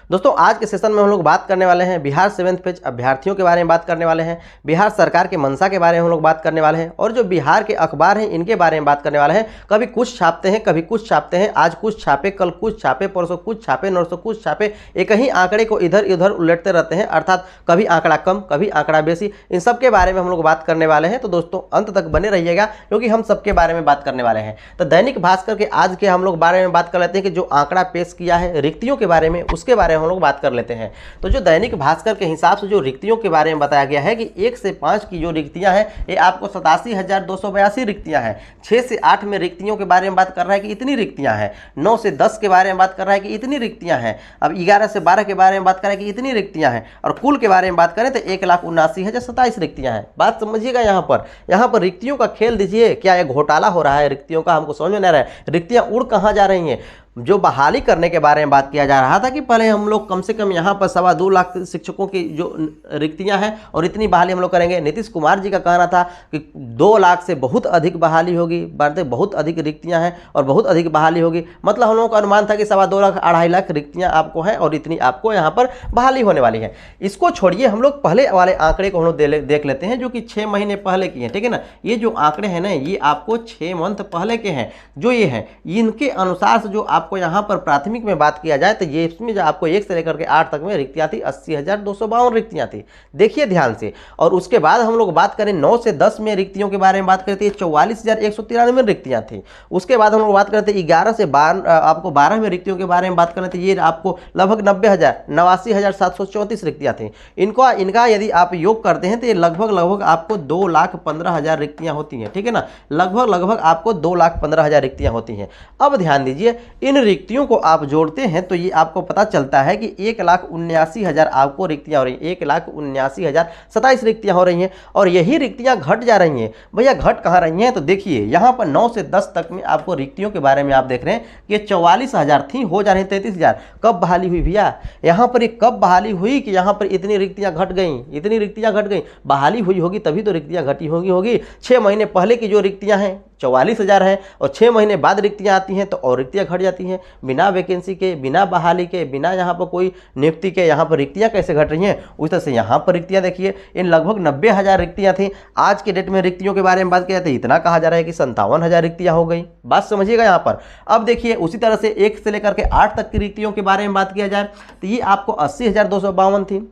दोस्तों आज के सेशन में हम लोग बात करने वाले हैं बिहार 7th पेज अभ्यर्थियों के बारे में बात करने वाले हैं, बिहार सरकार के मंशा के बारे में हम लोग बात करने वाले हैं और जो बिहार के अखबार हैं इनके बारे में बात करने वाले हैं। कभी कुछ छापते हैं, कभी कुछ छापते हैं, आज कुछ छापे, कल कुछ छापे, परसों कुछ छापे, नरसों कुछ छापे, एक ही आंकड़े को इधर उधर उलटते रहते हैं, अर्थात कभी आंकड़ा कम कभी आंकड़ा बेसी। इन सब के बारे में हम लोग बात करने वाले हैं, तो दोस्तों अंत तक बने रहिएगा क्योंकि हम सबके बारे में बात करने वाले हैं। तो दैनिक भास्कर के आज के हम लोग बारे में बात कर लेते हैं कि जो आंकड़ा पेश किया है रिक्तियों के बारे में, उसके बारे में हम लोग बात कर लेते हैं। तो जो दैनिक भास्कर के हिसाब से जो रिक्तियों के बारे में बताया गया है कि 1 से 5 की जो रिक्तियां हैं ये आपको 87,282 रिक्तियां हैं। 6 से 8 में रिक्तियों के बारे में बात कर रहा है कि इतनी रिक्तियां हैं। 9 से 10 के बारे में बात कर रहा है कि इतनी रिक्तियां हैं। अब 11 से 12 के बारे में बात कर रहा है कि इतनी रिक्तियां हैं। और कुल के बारे में बात करें तो 1,79,027 रिक्तियां हैं। बात समझिएगा, यहाँ पर रिक्तियों का खेल दीजिए, क्या यह घोटाला हो रहा है रिक्तियों का, हमको समझ में नहीं आ रहा है। रिक्तियां उड़ कहाँ जा रही हैं। जो बहाली करने के बारे में बात किया जा रहा था कि पहले हम लोग कम से कम यहाँ पर 2.25 लाख शिक्षकों की जो रिक्तियां हैं और इतनी बहाली हम लोग करेंगे। नीतीश कुमार जी का कहना था कि 2 लाख से बहुत अधिक बहाली होगी, बहुत अधिक रिक्तियां हैं और बहुत अधिक बहाली होगी। मतलब हम लोगों का अनुमान था कि 2.25 लाख 2.5 लाख रिक्तियां आपको हैं और इतनी आपको यहाँ पर बहाली होने वाली है। इसको छोड़िए, हम लोग पहले वाले आंकड़े को हम लोग देख लेते हैं जो कि 6 महीने पहले की हैं, ठीक है ना। ये जो आंकड़े हैं ना ये आपको 6 मंथ पहले के हैं। जो ये हैं इनके अनुसार से जो आपको यहाँ पर प्राथमिक में बात किया जाए तो ये इसमें जो आपको 1 से लेकर के 8 तक में रिक्तियां थी 80,252 रिक्तियां थी। देखिए ध्यान से। और उसके बाद हम लोग बात करें 9 से 10 में रिक्तियों के बारे में बात करते हैं 44,193 रिक्तियां थी। उसके बाद हम लोग बात करते हैं 11 से 12 में रिक्तियों के बारे में बात करते ये आपको लगभग 89,734 रिक्तियां थी। इनका यदि आप योग करते हैं तो ये लगभग आपको 2,15,000 रिक्तियां होती हैं, ठीक है ना। लगभग आपको 2,15,000 रिक्तियां होती हैं। अब ध्यान दीजिए, इन रिक्तियों को आप जोड़ते हैं तो ये आपको पता चलता है कि 1,79,000 आपको रिक्तियां हो रही हैं, 1,79,027 रिक्तियां हो रही हैं। और यही रिक्तियां घट जा रही हैं। भैया घट कहाँ रही हैं, तो देखिए यहाँ पर 9 से 10 तक में आपको रिक्तियों के बारे में आप देख रहे हैं कि 44,000 थी, हो जा रही 33,000। कब बहाली हुई भैया, यहाँ पर कब बहाली हुई कि यहाँ पर इतनी रिक्तियां घट गई, इतनी रिक्तियां घट गई। बहाली हुई होगी तभी तो रिक्तियां घटी होगी। 6 महीने पहले की जो रिक्तियां हैं 44,000 है और 6 महीने बाद रिक्तियां आती हैं तो और रिक्तियां घट जाती हैं। बिना वैकेंसी के, बिना बहाली के, बिना यहाँ पर कोई नियुक्ति के यहाँ पर रिक्तियां कैसे घट रही हैं। उस तरह से यहाँ पर रिक्तियां देखिए, इन लगभग 90,000 रिक्तियां थी। आज के डेट में रिक्तियों के बारे में बात किया जाती है इतना कहा जा रहा है कि 57,000 रिक्तियां हो गई। बात समझिएगा यहाँ पर। अब देखिए उसी तरह से 1 से लेकर के 8 तक की रिक्तियों के बारे में बात किया जाए तो ये आपको 80,252 थी,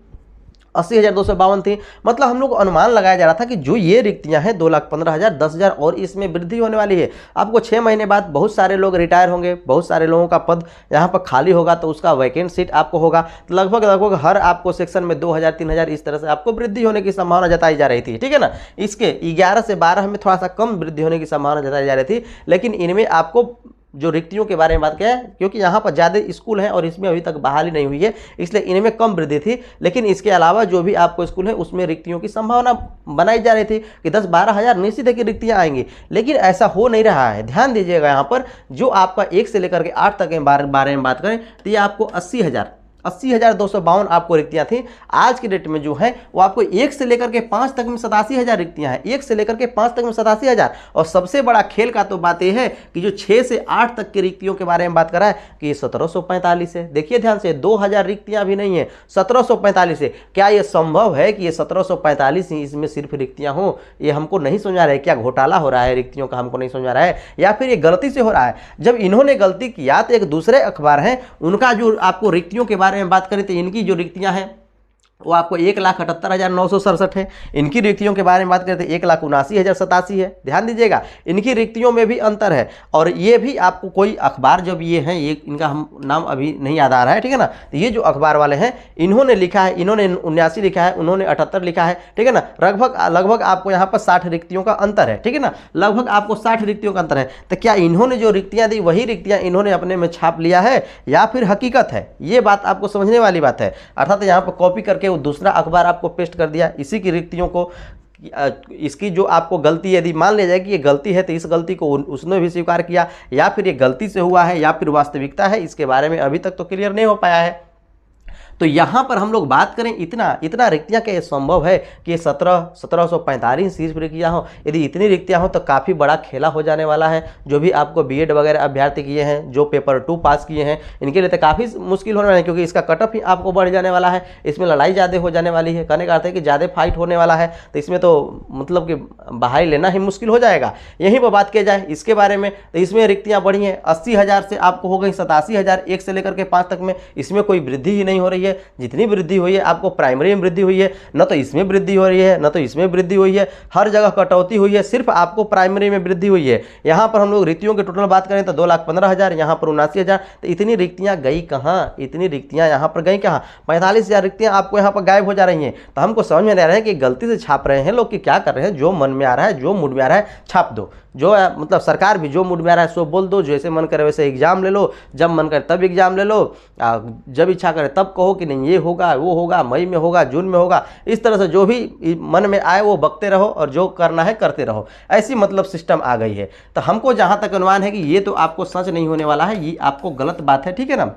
80,252 थी। मतलब हम लोग को अनुमान लगाया जा रहा था कि जो ये रिक्तियां हैं 2,15,000, 10,000 और इसमें वृद्धि होने वाली है। आपको 6 महीने बाद बहुत सारे लोग रिटायर होंगे, बहुत सारे लोगों का पद यहाँ पर खाली होगा तो उसका वैकेंट सीट आपको होगा। तो लगभग हर आपको सेक्शन में 2,000, 3,000 इस तरह से आपको वृद्धि होने की संभावना जताई जा रही थी, ठीक है ना। इसके 11 से 12 में थोड़ा सा कम वृद्धि होने की संभावना जताई जा रही थी, लेकिन इनमें आपको जो रिक्तियों के बारे में बात किया है क्योंकि यहाँ पर ज़्यादा स्कूल हैं और इसमें अभी तक बहाली नहीं हुई है इसलिए इनमें कम वृद्धि थी। लेकिन इसके अलावा जो भी आपको स्कूल है उसमें रिक्तियों की संभावना बनाई जा रही थी कि 10-12 हज़ार निश्चित है कि रिक्तियाँ आएंगी, लेकिन ऐसा हो नहीं रहा है। ध्यान दीजिएगा यहाँ पर जो आपका 1 से लेकर के 8 तक के बारे में बात करें तो ये आपको 80,252 आपको रिक्तियां थी। आज की डेट में जो है वो आपको 1 से लेकर के 5 तक में 87,000 रिक्तियां हैं, 1 से लेकर के 5 तक में 87,000। और सबसे बड़ा खेल का तो बात यह है कि जो 6 से 8 तक की रिक्तियों के बारे में बात कर रहा है कि ये 1745 है। देखिए ध्यान से, 2,000 रिक्तियां भी नहीं है, 1745 है। क्या ये संभव है कि ये 1745 ही इसमें सिर्फ रिक्तियां हो? ये हमको नहीं समझ आ रहा है। क्या घोटाला हो रहा है रिक्तियों का, हमको नहीं समझ आ रहा है, या फिर ये गलती से हो रहा है? जब इन्होंने गलती किया तो एक दूसरे अखबार हैं उनका जो आपको रिक्तियों के बारे में बात करें तो इनकी जो रिक्तियां हैं वो आपको 1,78,967 है। इनकी रिक्तियों के बारे में बात करते हैं 1,79,087 है। ध्यान दीजिएगा, इनकी रिक्तियों में भी अंतर है। और ये भी आपको कोई अखबार जब ये हैं, ये इनका हम नाम अभी नहीं याद आ रहा है, ठीक है ना। तो ये जो अखबार वाले हैं इन्होंने लिखा है, इन्होंने 79 लिखा है, उन्होंने 78 लिखा है, ठीक है ना। लगभग आपको यहाँ पर 60 रिक्तियों का अंतर है, ठीक है ना। लगभग आपको 60 रिक्तियों का अंतर है। तो क्या इन्होंने जो रिक्तियाँ दी वही रिक्तियाँ इन्होंने अपने में छाप लिया है या फिर हकीकत है? ये बात आपको समझने वाली बात है। अर्थात यहाँ पर कॉपी करके दूसरा अखबार आपको पेस्ट कर दिया इसी की रिक्तियों को। इसकी जो आपको गलती यदि मान लिया जाए कि ये गलती है तो इस गलती को उसने भी स्वीकार किया, या फिर ये गलती से हुआ है या फिर वास्तविकता है, इसके बारे में अभी तक तो क्लियर नहीं हो पाया है। तो यहाँ पर हम लोग बात करें इतना रिक्तियाँ क्या संभव है कि 1745 सीट रिक्तियाँ हो। यदि इतनी रिक्तियाँ हो तो काफ़ी बड़ा खेला हो जाने वाला है। जो भी आपको बीएड वगैरह अभ्यर्थी किए हैं, जो पेपर 2 पास किए हैं, इनके लिए तो काफ़ी मुश्किल होने वाला है, क्योंकि इसका कट ऑफ ही आपको बढ़ जाने वाला है। इसमें लड़ाई ज़्यादा हो जाने वाली है। कहने का अर्थ है कि ज़्यादा फाइट होने वाला है, तो इसमें तो मतलब कि बहाई लेना ही मुश्किल हो जाएगा। यहीं पर बात किया जाए इसके बारे में, तो इसमें रिक्तियाँ बढ़ी हैं 80,000 से आपको हो गई 87,000 1 से लेकर के 5 तक में। इसमें कोई वृद्धि ही नहीं हो रही है। जितनी वृद्धि हुई है आपको प्राइमरी में वृद्धि हुई है, न तो इसमें वृद्धि हो रही है न तो इसमें वृद्धि हुई है। हर जगह कटौती हुई है, सिर्फ आपको प्राइमरी में वृद्धि हुई है। यहाँ पर हम लोग रिक्तियों के टोटल बात करें तो 2,15,000, यहाँ पर 79,000। तो इतनी रिक्तियाँ गई कहाँ? इतनी रिक्तियाँ यहाँ पर गई कहाँ? 45,000 रिक्तियाँ आपको यहाँ पर गायब हो जा रही हैं। तो हमको समझ में नहीं आ रहा है कि गलती से छाप रहे हैं लोग कि क्या कर रहे हैं। जो मन में आ रहा है, जो मूड में आ रहा है छाप दो। जो मतलब सरकार भी जो मूड में आ रहा है सो बोल दो। जैसे मन करे वैसे एग्जाम ले लो, जब मन करे तब एग्जाम ले लो, जब इच्छा करे तब कहो कि नहीं ये होगा वो होगा, मई में होगा, जून में होगा। इस तरह से जो भी मन में आए वो बकते रहो और जो करना है करते रहो। ऐसी मतलब सिस्टम आ गई है। तो हमको जहाँ तक अनुमान है कि ये तो आपको सच नहीं होने वाला है, ये आपको गलत बात है, ठीक है ना।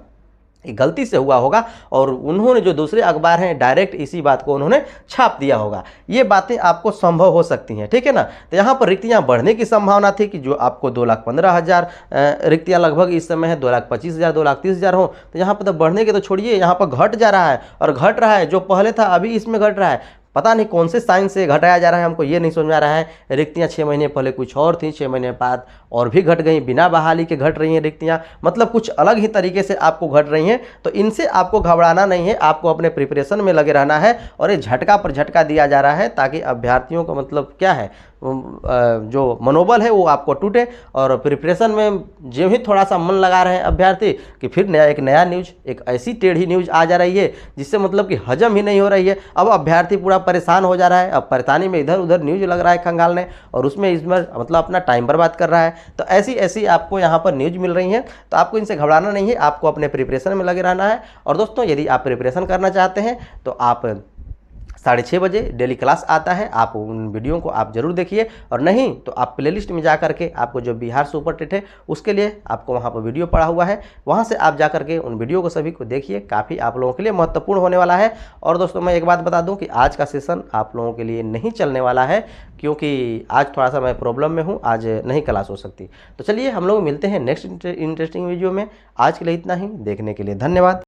गलती से हुआ होगा और उन्होंने जो दूसरे अखबार हैं डायरेक्ट इसी बात को उन्होंने छाप दिया होगा। ये बातें आपको संभव हो सकती हैं, ठीक है ना। तो यहाँ पर रिक्तियाँ बढ़ने की संभावना थी कि जो आपको 2,15,000 रिक्तियाँ लगभग इस समय है 2,25,000 2,30,000 हो। तो यहाँ पर तो बढ़ने के तो छोड़िए, यहाँ पर घट जा रहा है और घट रहा है। जो पहले था अभी इसमें घट रहा है। पता नहीं कौन से साइन से घटाया जा रहा है, हमको ये नहीं समझ में आ रहा है। रिक्तियाँ 6 महीने पहले कुछ और थी, 6 महीने बाद और भी घट गई। बिना बहाली के घट रही हैं रिक्तियाँ, मतलब कुछ अलग ही तरीके से आपको घट रही हैं। तो इनसे आपको घबराना नहीं है, आपको अपने प्रिपरेशन में लगे रहना है। और ये झटका पर झटका दिया जा रहा है ताकि अभ्यर्थियों का मतलब क्या है, जो मनोबल है वो आपको टूटे। और प्रिपरेशन में जो ही थोड़ा सा मन लगा रहे हैं अभ्यर्थी कि फिर एक नया न्यूज, एक ऐसी टेढ़ी न्यूज आ जा रही है जिससे मतलब कि हजम ही नहीं हो रही है। अब अभ्यर्थी पूरा परेशान हो जा रहा है। अब परेशानी में इधर उधर न्यूज लग रहा है खंगालने और उसमें इसमें मतलब अपना टाइम बर्बाद कर रहा है। तो ऐसी आपको यहाँ पर न्यूज मिल रही हैं, तो आपको इनसे घबराना नहीं है, आपको अपने प्रिपरेशन में लगे रहना है। और दोस्तों यदि आप प्रिपरेशन करना चाहते हैं तो आप 6:30 बजे डेली क्लास आता है, आप उन वीडियो को आप जरूर देखिए। और नहीं तो आप प्लेलिस्ट में जा करके आपको जो बिहार सुपर टेट है उसके लिए आपको वहाँ पर वीडियो पड़ा हुआ है, वहाँ से आप जा करके उन वीडियो को सभी को देखिए। काफ़ी आप लोगों के लिए महत्वपूर्ण होने वाला है। और दोस्तों मैं एक बात बता दूं कि आज का सेशन आप लोगों के लिए नहीं चलने वाला है, क्योंकि आज थोड़ा सा मैं प्रॉब्लम में हूँ, आज नहीं क्लास हो सकती। तो चलिए हम लोग मिलते हैं नेक्स्ट इंटरेस्टिंग वीडियो में। आज के लिए इतना ही, देखने के लिए धन्यवाद।